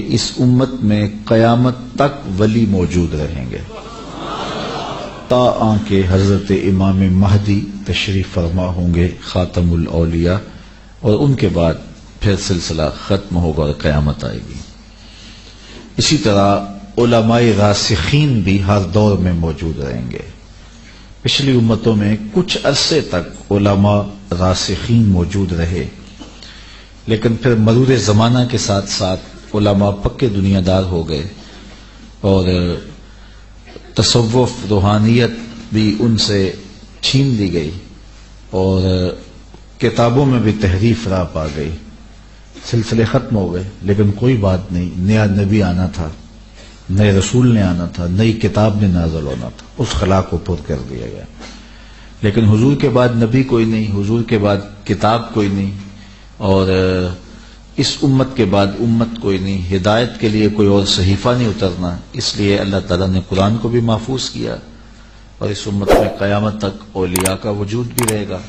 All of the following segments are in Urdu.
اس امت میں قیامت تک ولی موجود رہیں گے تا آنکہ حضرت امام مہدی تشریف فرما ہوں گے خاتم الاولیاء، اور ان کے بعد پھر سلسلہ ختم ہوگا اور قیامت آئے گی۔ اسی طرح علماء راسخین بھی ہر دور میں موجود رہیں گے۔ پچھلی امتوں میں کچھ عرصے تک علماء راسخین موجود رہے، لیکن پھر مرور زمانہ کے ساتھ ساتھ علماء پکے دنیا دار ہو گئے اور تصوف روحانیت بھی ان سے چھین لی گئی اور کتابوں میں بھی تحریف راہ پا گئی، سلسلے ختم ہو گئے۔ لیکن کوئی بات نہیں، نیا نبی آنا تھا، نئے رسول نے آنا تھا، نئی کتاب نے نازل ہونا تھا، اس خلا کو پر کر دیا گیا۔ لیکن حضور کے بعد نبی کوئی نہیں، حضور کے بعد کتاب کوئی نہیں، اور اس امت کے بعد امت کوئی نہیں، ہدایت کے لیے کوئی اور صحیفہ نہیں اترنا۔ اس لیے اللہ تعالیٰ نے قرآن کو بھی محفوظ کیا، اور اس امت میں قیامت تک اولیاء کا وجود بھی رہے گا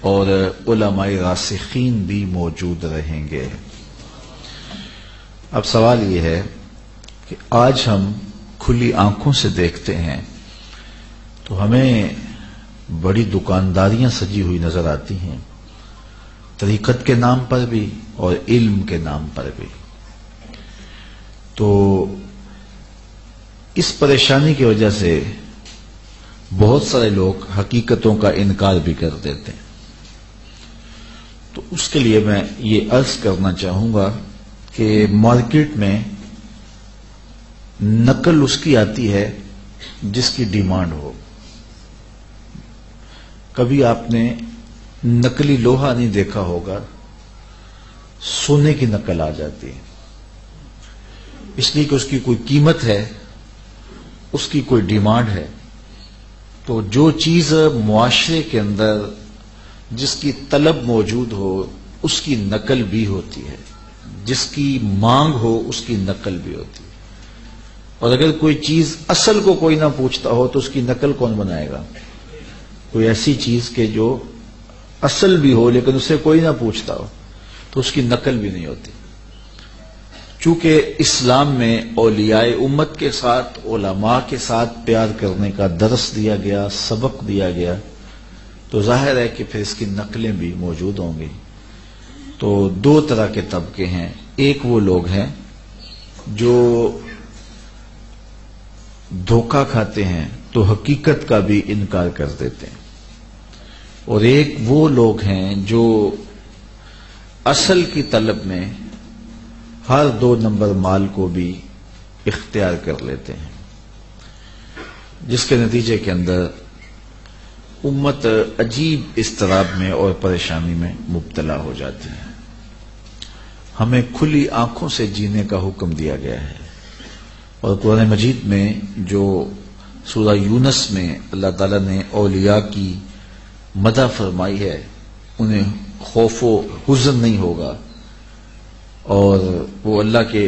اور علماء راسخین بھی موجود رہیں گے۔ اب سوال یہ ہے کہ آج ہم کھلی آنکھوں سے دیکھتے ہیں تو ہمیں بڑی دکانداریاں سجی ہوئی نظر آتی ہیں، طریقت کے نام پر بھی اور علم کے نام پر بھی۔ تو اس پریشانی کی وجہ سے بہت سارے لوگ حقیقتوں کا انکار بھی کر دیتے ہیں۔ تو اس کے لیے میں یہ عرض کرنا چاہوں گا کہ مارکیٹ میں نقل اس کی آتی ہے جس کی ڈیمانڈ ہو۔ کبھی آپ نے نقلی لوہا نہیں دیکھا ہوگا، سونے کی نقل آ جاتی ہے، اس لیے کہ اس کی کوئی قیمت ہے، اس کی کوئی ڈیمانڈ ہے۔ تو جو چیز معاشرے کے اندر جس کی طلب موجود ہو اس کی نقل بھی ہوتی ہے، جس کی مانگ ہو اس کی نقل بھی ہوتی ہے۔ اور اگر کوئی چیز اصل کو کوئی نہ پوچھتا ہو تو اس کی نقل کون بنائے گا؟ کوئی ایسی چیز کے جو اصل بھی ہو لیکن اسے کوئی نہ پوچھتا ہو تو اس کی نقل بھی نہیں ہوتی۔ چونکہ اسلام میں اولیاء امت کے ساتھ، علماء کے ساتھ پیار کرنے کا درس دیا گیا، سبق دیا گیا، تو ظاہر ہے کہ پھر اس کی نقلیں بھی موجود ہوں گی۔ تو دو طرح کے طبقے ہیں، ایک وہ لوگ ہیں جو دھوکہ کھاتے ہیں تو حقیقت کا بھی انکار کر دیتے ہیں، اور ایک وہ لوگ ہیں جو اصل کی طلب میں ہر 2 نمبر مال کو بھی اختیار کر لیتے ہیں، جس کے نتیجے کے اندر امت عجیب اضطراب میں اور پریشانی میں مبتلا ہو جاتی ہے۔ ہمیں کھلی آنکھوں سے جینے کا حکم دیا گیا ہے، اور قرآن مجید میں جو سورہ یونس میں اللہ تعالیٰ نے اولیاء کی مدح فرمائی ہے، انہیں خوف و حزن نہیں ہوگا، اور وہ اللہ کے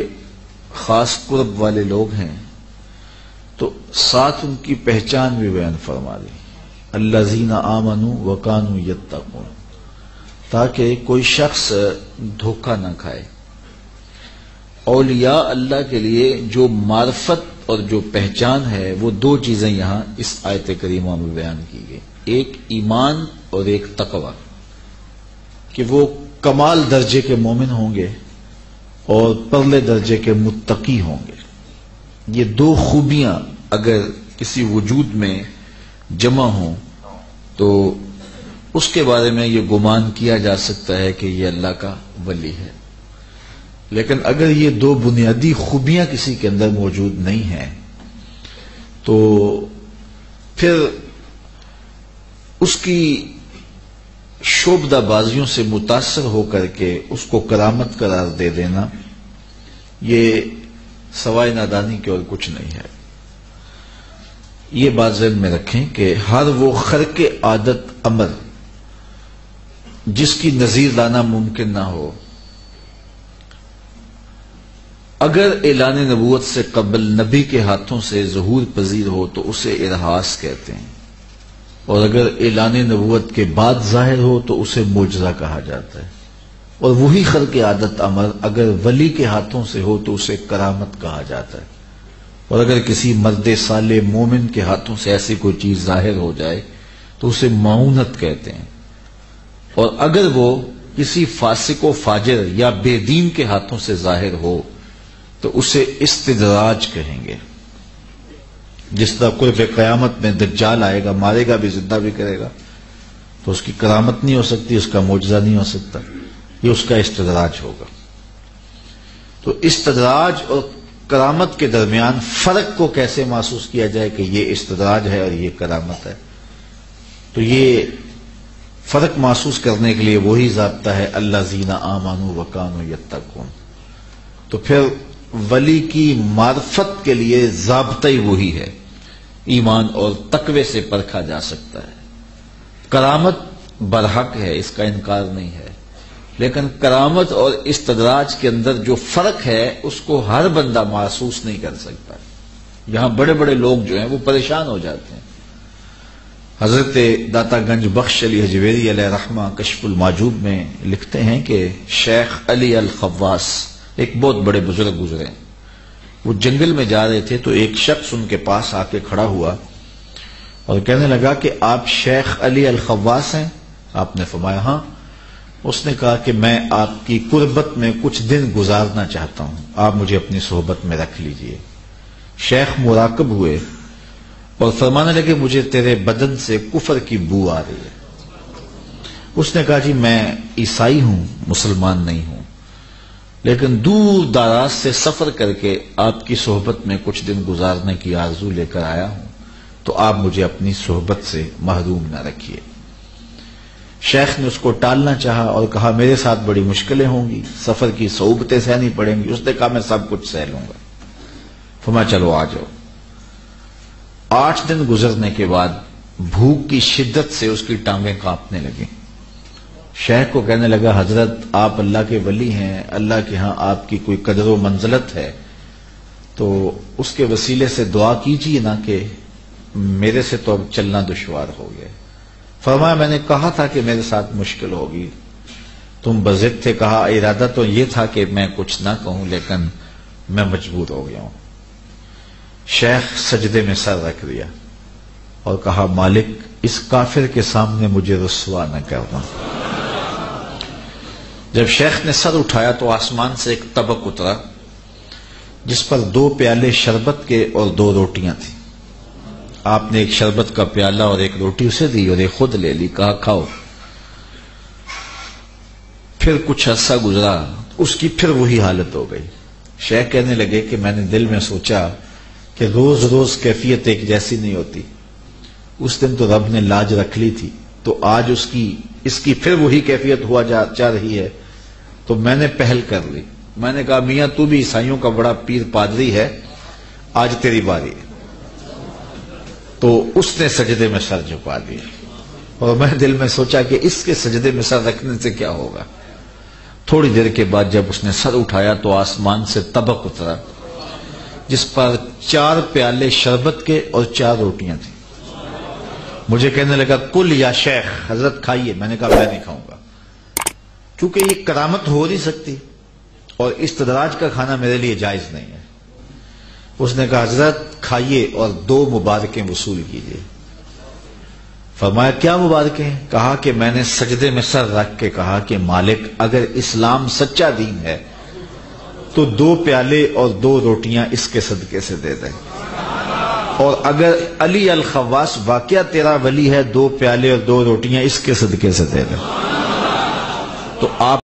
خاص قرب والے لوگ ہیں، تو ساتھ ان کی پہچان بھی بیان فرما دی، الذین آمنوا وکانوا یتقون، تاکہ کوئی شخص دھوکہ نہ کھائے۔ اولیاء اللہ کے لیے جو معرفت اور جو پہچان ہے وہ 2 چیزیں یہاں اس آیت کریمہ میں بیان کی گئی، ایک ایمان اور ایک تقوی، کہ وہ کمال درجے کے مومن ہوں گے اور پرلے درجے کے متقی ہوں گے۔ یہ 2 خوبیاں اگر کسی وجود میں جمع ہوں تو اس کے بارے میں یہ گمان کیا جا سکتا ہے کہ یہ اللہ کا ولی ہے۔ لیکن اگر یہ 2 بنیادی خوبیاں کسی کے اندر موجود نہیں ہیں تو پھر اس کی شعبدہ بازیوں سے متاثر ہو کر کے اس کو کرامت قرار دے دینا یہ سوائے نادانی کے اور کچھ نہیں ہے۔ یہ بات ذہن میں رکھیں کہ ہر وہ خرق عادت امر جس کی نظیر لانا ممکن نہ ہو، اگر اعلان نبوت سے قبل نبی کے ہاتھوں سے ظہور پذیر ہو تو اسے ارہاس کہتے ہیں، اور اگر اعلان نبوت کے بعد ظاہر ہو تو اسے معجزہ کہا جاتا ہے۔ اور وہی خلق عادت امر اگر ولی کے ہاتھوں سے ہو تو اسے کرامت کہا جاتا ہے، اور اگر کسی مرد صالح مومن کے ہاتھوں سے ایسی کوئی چیز ظاہر ہو جائے تو اسے معونت کہتے ہیں، اور اگر وہ کسی فاسق و فاجر یا بے دین کے ہاتھوں سے ظاہر ہو تو اسے استدراج کہیں گے۔ جس طرح قرب قیامت میں دجال آئے گا، مارے گا بھی زندہ بھی کرے گا، تو اس کی کرامت نہیں ہو سکتی، اس کا معجزہ نہیں ہو سکتا، یہ اس کا استدراج ہوگا۔ تو استدراج اور کرامت کے درمیان فرق کو کیسے محسوس کیا جائے کہ یہ استدراج ہے اور یہ کرامت ہے؟ تو یہ فرق محسوس کرنے کے لیے وہی ضابطہ ہے الذین آمنوا وکانوا یتقون۔ تو پھر ولی کی معرفت کے لیے ضابطہ ہی وہی ہے، ایمان اور تقوی سے پرکھا جا سکتا ہے۔ کرامت برحق ہے، اس کا انکار نہیں ہے، لیکن کرامت اور استدراج کے اندر جو فرق ہے اس کو ہر بندہ محسوس نہیں کر سکتا۔ یہاں بڑے بڑے لوگ جو ہیں وہ پریشان ہو جاتے ہیں۔ حضرت داتا گنج بخش علی حجویری علیہ رحمہ کشف المعجوب میں لکھتے ہیں کہ شیخ علی الخواص ایک بہت بڑے بزرگ گزرے، وہ جنگل میں جا رہے تھے تو ایک شخص ان کے پاس آ کے کھڑا ہوا اور کہنے لگا کہ آپ شیخ علی الخواص ہیں؟ آپ نے فرمایا ہاں۔ اس نے کہا کہ میں آپ کی قربت میں کچھ دن گزارنا چاہتا ہوں، آپ مجھے اپنی صحبت میں رکھ لیجئے۔ شیخ مراقب ہوئے اور فرمانے لگے مجھے تیرے بدن سے کفر کی بو آ رہی ہے۔ اس نے کہا جی میں عیسائی ہوں، مسلمان نہیں ہوں، لیکن دور دراز سے سفر کر کے آپ کی صحبت میں کچھ دن گزارنے کی آرزو لے کر آیا ہوں، تو آپ مجھے اپنی صحبت سے محروم نہ رکھیے۔ شیخ نے اس کو ٹالنا چاہا اور کہا میرے ساتھ بڑی مشکلیں ہوں گی، سفر کی صعوبتیں سہنی پڑیں گی۔ اس نے کہا میں سب کچھ سہ لوں گا۔ فرمایا چلو آ جاؤ۔ 8 دن گزرنے کے بعد بھوک کی شدت سے اس کی ٹانگیں کانپنے لگیں۔ شیخ کو کہنے لگا حضرت آپ اللہ کے ولی ہیں، اللہ کے ہاں آپ کی کوئی قدر و منزلت ہے، تو اس کے وسیلے سے دعا کیجیے نا کہ میرے سے تو اب چلنا دشوار ہو گیا۔ فرمایا میں نے کہا تھا کہ میرے ساتھ مشکل ہوگی، تم بضد تھے، کہا ارادہ تو یہ تھا کہ میں کچھ نہ کہوں لیکن میں مجبور ہو گیا ہوں۔ شیخ سجدے میں سر رکھ دیا اور کہا مالک اس کافر کے سامنے مجھے رسوا نہ کرنا۔ جب شیخ نے سر اٹھایا تو آسمان سے ایک طبق اترا جس پر 2 پیالے شربت کے اور 2 روٹیاں تھیں۔ آپ نے ایک شربت کا پیالہ اور ایک روٹی اسے دی اور ایک خود لے لی، کہا کھاؤ۔ پھر کچھ عرصہ گزرا، اس کی پھر وہی حالت ہو گئی۔ شیخ کہنے لگے کہ میں نے دل میں سوچا کہ روز روز کیفیت ایک جیسی نہیں ہوتی، اس دن تو رب نے لاج رکھ لی تھی، تو آج اس کی پھر وہی کیفیت ہوا جا رہی ہے، تو میں نے پہل کر لی۔ میں نے کہا میاں تو بھی عیسائیوں کا بڑا پیر پادری ہے، آج تیری باری ہے۔ تو اس نے سجدے میں سر جھکا دیا اور میں دل میں سوچا کہ اس کے سجدے میں سر رکھنے سے کیا ہوگا۔ تھوڑی دیر کے بعد جب اس نے سر اٹھایا تو آسمان سے طبق اترا جس پر 4 پیالے شربت کے اور 4 روٹیاں تھیں۔ مجھے کہنے لگا کل یا شیخ، حضرت کھائیے۔ میں نے کہا میں نہیں کھاؤں گا، چونکہ یہ کرامت ہو نہیں سکتی اور استدراج کا کھانا میرے لیے جائز نہیں ہے۔ اس نے کہا حضرت کھائیے اور 2 مبارکیں وصول کیجیے۔ فرمایا کیا مبارکیں؟ کہا کہ میں نے سجدے میں سر رکھ کے کہا کہ مالک اگر اسلام سچا دین ہے تو 2 پیالے اور 2 روٹیاں اس کے صدقے سے دے دیں، اور اگر علی الخواص واقعہ تیرا ولی ہے 2 پیالے اور 2 روٹیاں اس کے صدقے سے دے دیں۔ تو آپ